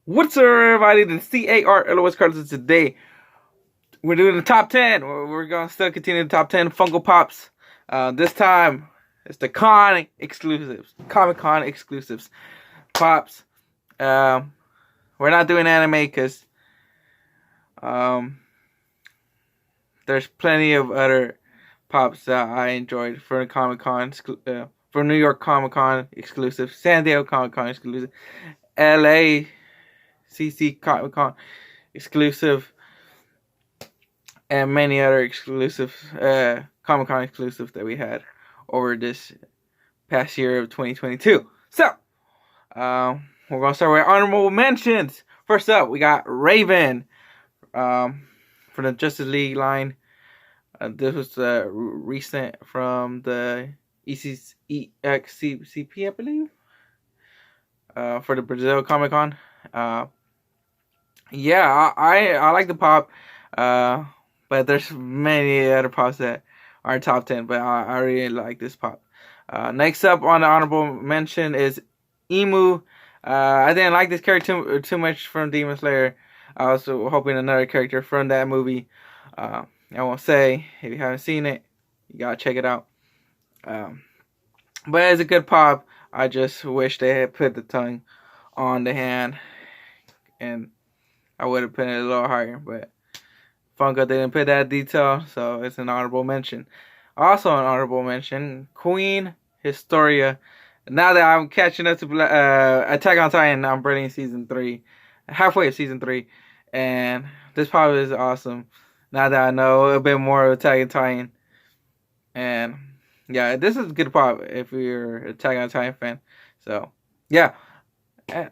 What's up, everybody? The CAR Carlos. Today we're doing the top 10. We're gonna still continue the top 10 Funko Pops. This time it's the Con exclusives, Comic Con exclusives pops. We're not doing anime because there's plenty of other pops that I enjoyed for the Comic Con, for New York Comic Con exclusive, San Diego Comic Con exclusive, LA CC Comic Con exclusive, and many other exclusive Comic Con exclusives that we had over this past year of 2022. So, we're gonna start with honorable mentions. First up, we got Raven from the Justice League line. This was recent from the EXCP, I believe, for the Brazil Comic Con. Yeah, I like the pop, but there's many other pops that are top 10, but I really like this pop. Next up on the honorable mention is Emu. I didn't like this character too much from Demon Slayer. I was hoping another character from that movie. I won't say, if you haven't seen it, you gotta check it out. But it's a good pop. I just wish they had put the tongue on the hand, and I would have put it a little higher, but Funko didn't put that detail, so it's an honorable mention. Also an honorable mention, Queen Historia. Now that I'm catching up to Attack on Titan, I'm barely in season 3, halfway of season 3, and this pop is awesome. Now that I know a bit more of Attack on Titan, and yeah, this is a good pop if you're an Attack on Titan fan. So yeah.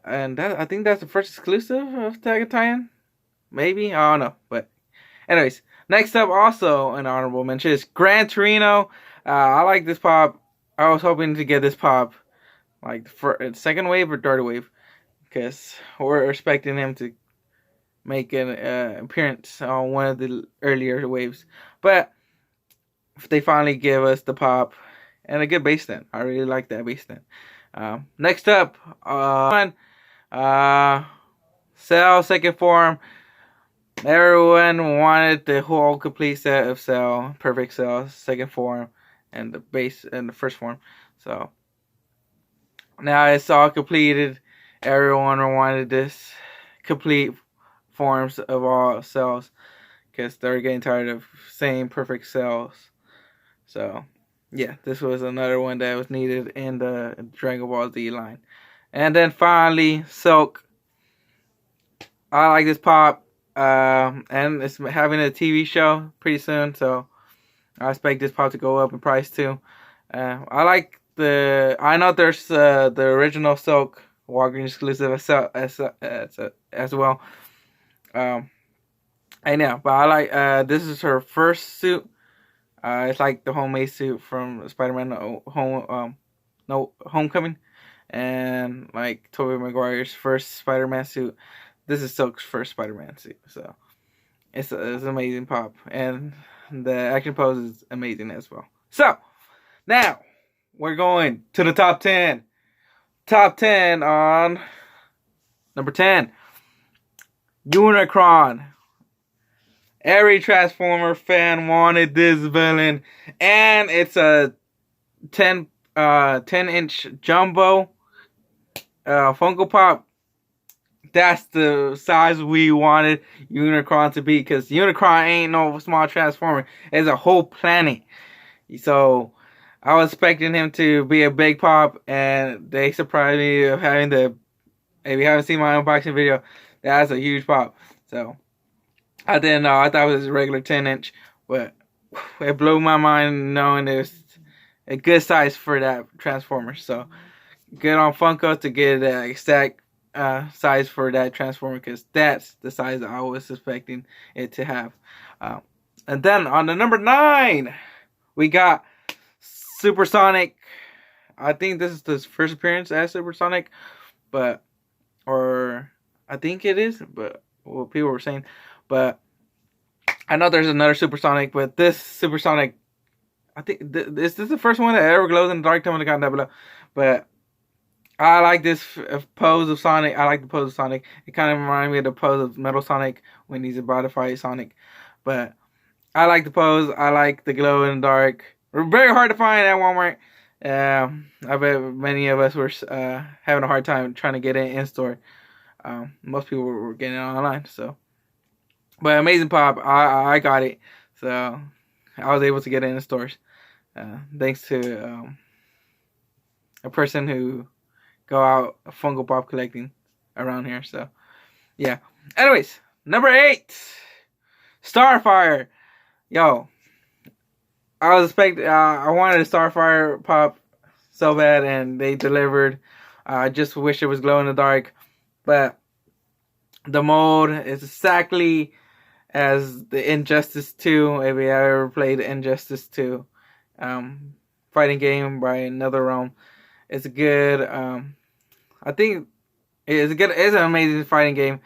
And I think that's the first exclusive of Attack on Titan. Maybe? I don't know. But anyways, next up also an honorable mention is Gran Torino. I like this pop. I was hoping to get this pop like for second wave or third wave, because we're expecting him to make an appearance on one of the earlier waves. But if they finally give us the pop and a good base stamp. I really like that base stamp. Next up, Cell second form. Everyone wanted the whole complete set of Cell, perfect Cell second form, and the base and the first form. So now it's all completed. Everyone wanted this complete forms of all cells because they're getting tired of saying perfect cells. So yeah, this was another one that was needed in the Dragon Ball Z line. And then finally, Silk. I like this pop. And it's having a TV show pretty soon, so I expect this pop to go up in price too. I like I know there's the original Silk Walgreens exclusive as well. I know, but I like this is her first suit. It's like the homemade suit from Spider-Man Homecoming, and like Tobey Maguire's first Spider-Man suit. This is Silk's first Spider-Man suit, so it's an amazing pop, and the action pose is amazing as well. So now we're going to the top 10. Top 10 on number 10, Unicron. Every Transformer fan wanted this villain, and it's a 10-inch jumbo Funko Pop. That's the size we wanted Unicron to be, because Unicron ain't no small Transformer. It's a whole planet. So I was expecting him to be a big pop, and they surprised me of having the. If you haven't seen my unboxing video, that's a huge pop. So I didn't know. I thought it was a regular 10-inch, but it blew my mind knowing it was a good size for that Transformer. So good on Funko to get the exact size for that Transformer, because that's the size that I was expecting it to have. And then on the number 9, we got Supersonic. I think this is his first appearance as Supersonic, or I think it is, but what people were saying. But I know there's another Supersonic, but this Supersonic, I think this is the first one that ever glows in the dark. Tell me in the comment down below. But I like this pose of Sonic. I like the pose of Sonic. It kind of reminds me of the pose of Metal Sonic when he's about to fight Sonic. But I like the pose. I like the glow in the dark. Very hard to find at Walmart. I bet many of us were having a hard time trying to get it in store. Most people were getting it online. So, but amazing pop. I got it. So I was able to get it in the stores. Thanks to a person who go out Funko Pop collecting around here. So, yeah. Anyways, number 8, Starfire. Yo, I was expecting. I wanted a Starfire pop so bad, and they delivered. I just wish it was glow in the dark, but the mold is exactly as the Injustice 2. If you ever played Injustice 2, fighting game by Another Realm, it's good. I think it's good. It's an amazing fighting game.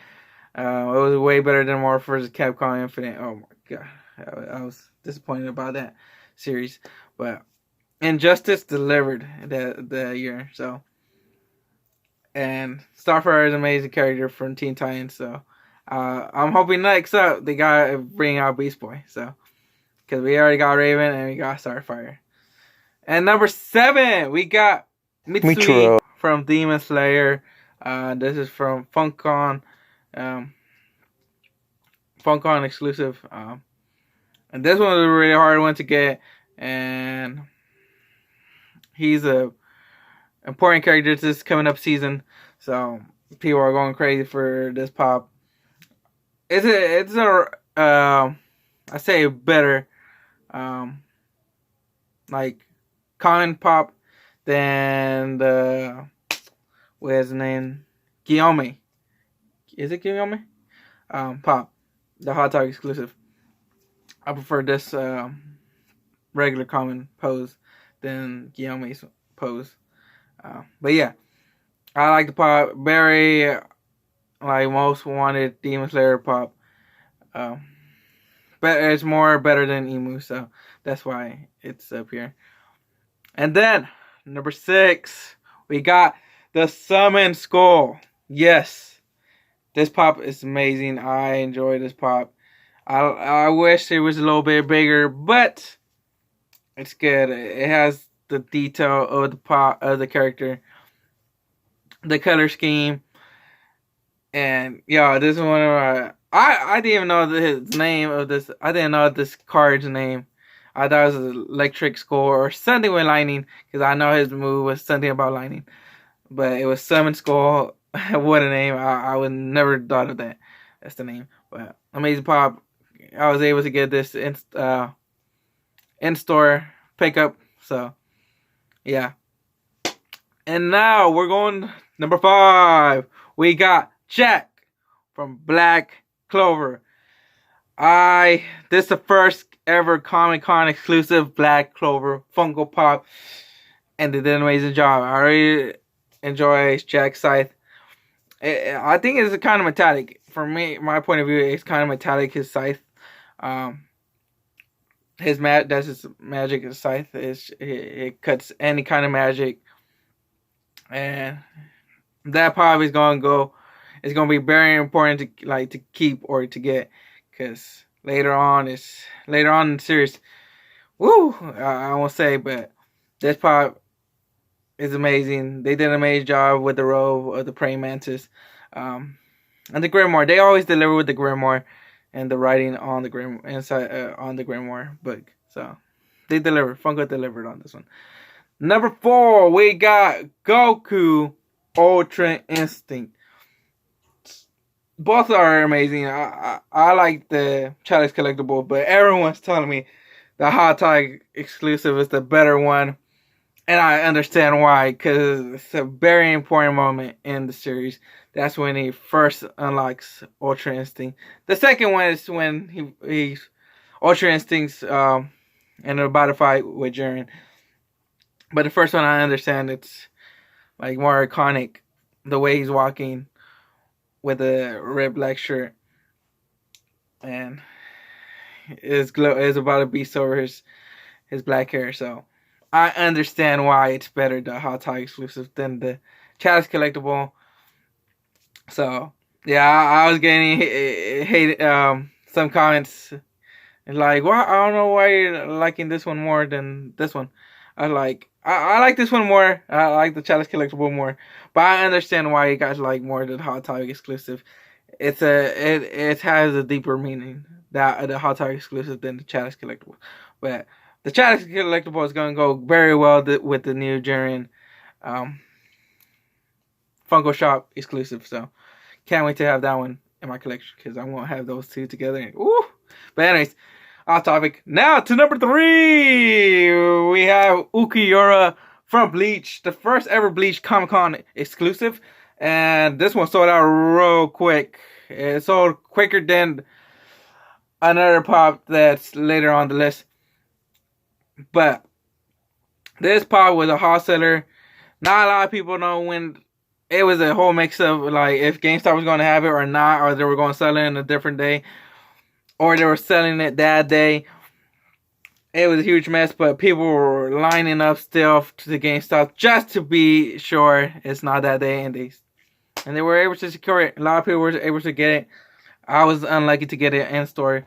It was way better than Marvel vs. Capcom Infinite. Oh my god, I was disappointed about that series, but Injustice delivered the year. So, and Starfire is an amazing character from Teen Titans. So, I'm hoping next up they gotta bring out Beast Boy. So, because we already got Raven and we got Starfire. And number 7, we got Mitsui from Demon Slayer. This is from Funkon. Funkon exclusive. And this one was a really hard one to get. And he's a important character this coming up season. So people are going crazy for this pop. It's a I say better like common pop than the what's his name? Guillaume. Is it Guillaume? Pop. The Hot Dog exclusive. I prefer this regular common pose than Guillaume's pose. But yeah. I like the pop. Very like most wanted Demon Slayer pop. But it's more better than Emu, so that's why it's up here. And then number 6, we got the Summon Skull. Yes, this pop is amazing. I enjoy this pop. I wish it was a little bit bigger, but it's good. It has the detail of the pop of the character, the color scheme, and yeah, this is one of my. I didn't even know his name of this. I didn't know this card's name. I thought it was Electric Skull or something with lightning, because I know his move was something about lightning. But it was Summon Skull. What a name. I would never thought of that. That's the name. But amazing pop. I was able to get this in-store pickup. So, yeah. And now we're going number 5. We got Jack from Black Clover. This is the first ever Comic-Con exclusive Black Clover Funko Pop, and they did an amazing job. I really enjoy Jack's scythe. I think it's kind of metallic. For me, my point of view, it's kind of metallic, his scythe. That's his magic, his scythe. It cuts any kind of magic. And that pop is going to go. It's going to be very important to keep or to get, because later on in the series, I won't say, but this pop is amazing. They did an amazing job with the robe of the praying mantis, and the grimoire. They always deliver with the grimoire and the writing on the on the grimoire book. So they delivered. Funko delivered on this one. Number 4, we got Goku Ultra Instinct. Both are amazing. I like the Chalice collectible, but everyone's telling me the Hot Toy exclusive is the better one. And I understand why, because it's a very important moment in the series. That's when he first unlocks Ultra Instinct. The second one is when he's Ultra Instinct's and about to fight with Jiren. But the first one, I understand it's like more iconic, the way he's walking with a red black shirt, and is about to beast over his black hair. So I understand why it's better the Hot Toy exclusive than the Chalice collectible. So yeah, I was getting hate some comments like, "Why? I don't know why you're liking this one more than this one." I like this one more. I like the Chalice collectible more, but I understand why you guys like more the Hot Topic exclusive. It has a deeper meaning that the Hot Topic exclusive than the Chalice collectible, but the Chalice collectible is going to go very well with the new Jiren um, Funko Shop exclusive. So can't wait to have that one in my collection because I won't have those two together. Woo! But anyways, off topic. Now to number 3. We have Ukiura from Bleach, the first ever Bleach Comic Con exclusive. And this one sold out real quick. It sold quicker than another pop that's later on the list. But this pop was a hot seller. Not a lot of people know when. It was a whole mix of like if GameStop was going to have it or not, or they were going to sell it in a different day, or they were selling it that day. It was a huge mess, but people were lining up still to the GameStop just to be sure it's not that day, and they were able to secure it. A lot of people were able to get it. I was unlucky to get it in store,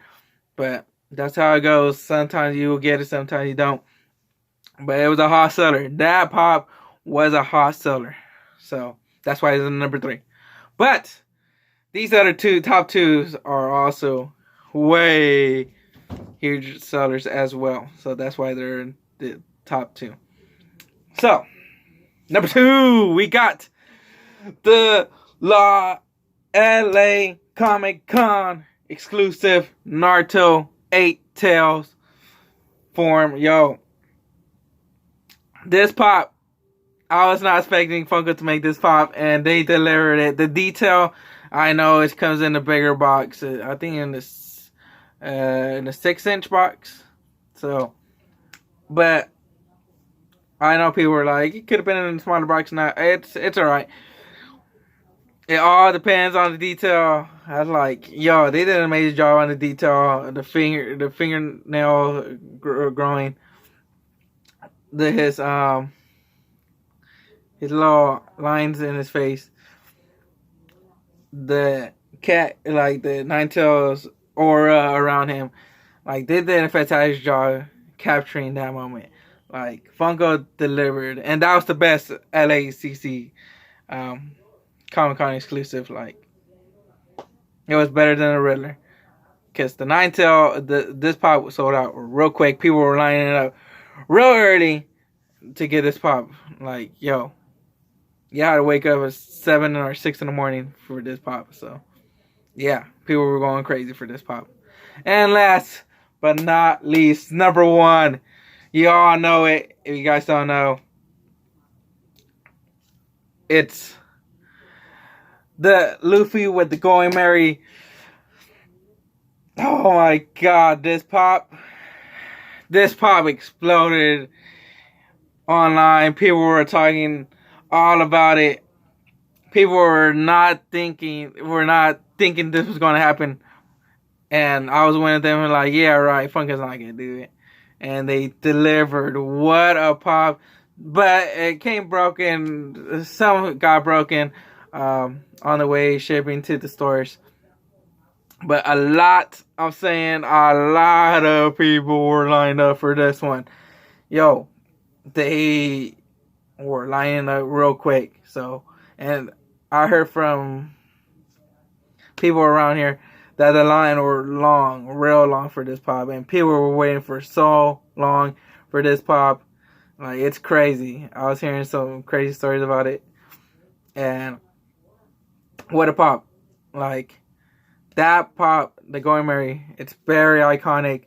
but that's how it goes. Sometimes you will get it, sometimes you don't. But it was a hot seller. That pop was a hot seller, so that's why it's in number 3. But these other top twos are also way huge sellers as well. So that's why they're in the top 2. So, number 2, we got the LA Comic Con exclusive Naruto 8 Tails form. Yo, this pop, I was not expecting Funko to make this pop, and they delivered it. The detail, I know it comes in a bigger box. I think in the 6-inch box. So, but I know people were like, it could have been in a smaller box. Now it's alright. It all depends on the detail. I was like, yo, they did an amazing job on the detail. The fingernail growing. His little lines in his face. The cat, like the Ninetales aura around him. Like, they did a fantastic job capturing that moment. Like, Funko delivered. And that was the best LACC Comic-Con exclusive. Like, it was better than the Riddler. Because the Ninetale, this pop was sold out real quick. People were lining it up real early to get this pop. Like, yo, you had to wake up at 7 or 6 in the morning for this pop. So, yeah, people were going crazy for this pop. And last but not least, number 1. You all know it. If you guys don't know, it's the Luffy with the Going Merry. Oh my god, this pop exploded online. People were talking all about it. People were not thinking this was going to happen. And I was one of them like, yeah, right, Funko's not going to do it. And they delivered. What a pop. But it came broken. Some got broken on the way shipping to the stores. But a lot of people were lined up for this one. Yo, they were lining up real quick. So, and I heard from people around here that the line were long, real long for this pop. And people were waiting for so long for this pop. Like, it's crazy. I was hearing some crazy stories about it. And what a pop. Like, that pop, the Going Merry, it's very iconic.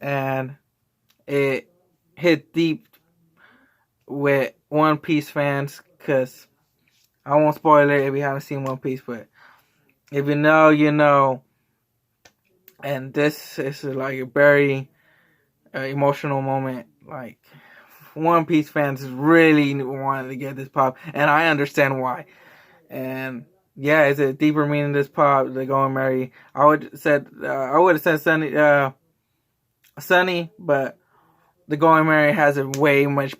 And it hit deep with One Piece fans, because I won't spoil it if you haven't seen One Piece, but if you know, you know. And this is like a very emotional moment. Like, One Piece fans really wanted to get this pop, and I understand why. And yeah, it's a deeper meaning to this pop, the Going Merry. I would have said Sunny, but the Going Merry has a way much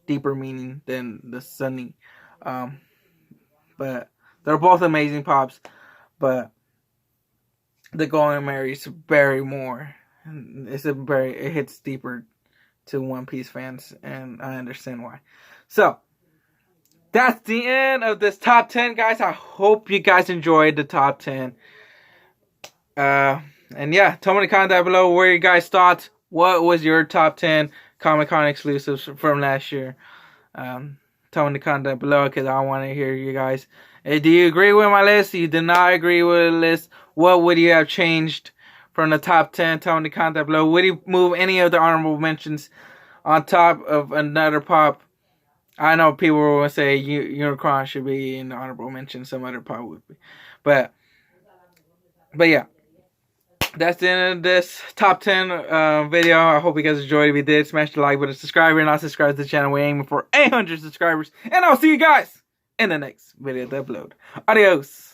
deeper meaning than the Sunny. But they're both amazing pops. But the Going Merry is very more. It hits deeper to One Piece fans, and I understand why. So that's the end of this top 10, guys. I hope you guys enjoyed the top 10. And yeah, tell me in the comment down below what your guys' thoughts. What was your top 10 Comic-Con exclusives from last year? Tell me in the comment down below, because I want to hear you guys. Do you agree with my list? You did not agree with the list? What would you have changed from the top 10? Tell me in the comment down below. Would you move any of the honorable mentions on top of another pop? I know people will say Unicron should be in the honorable mention. Some other pop would be. But yeah. That's the end of this top 10 video. I hope you guys enjoyed. If you did, smash the like button, subscribe, and not subscribe to the channel. We're aiming for 800 subscribers. And I'll see you guys in the next video to upload. Adios.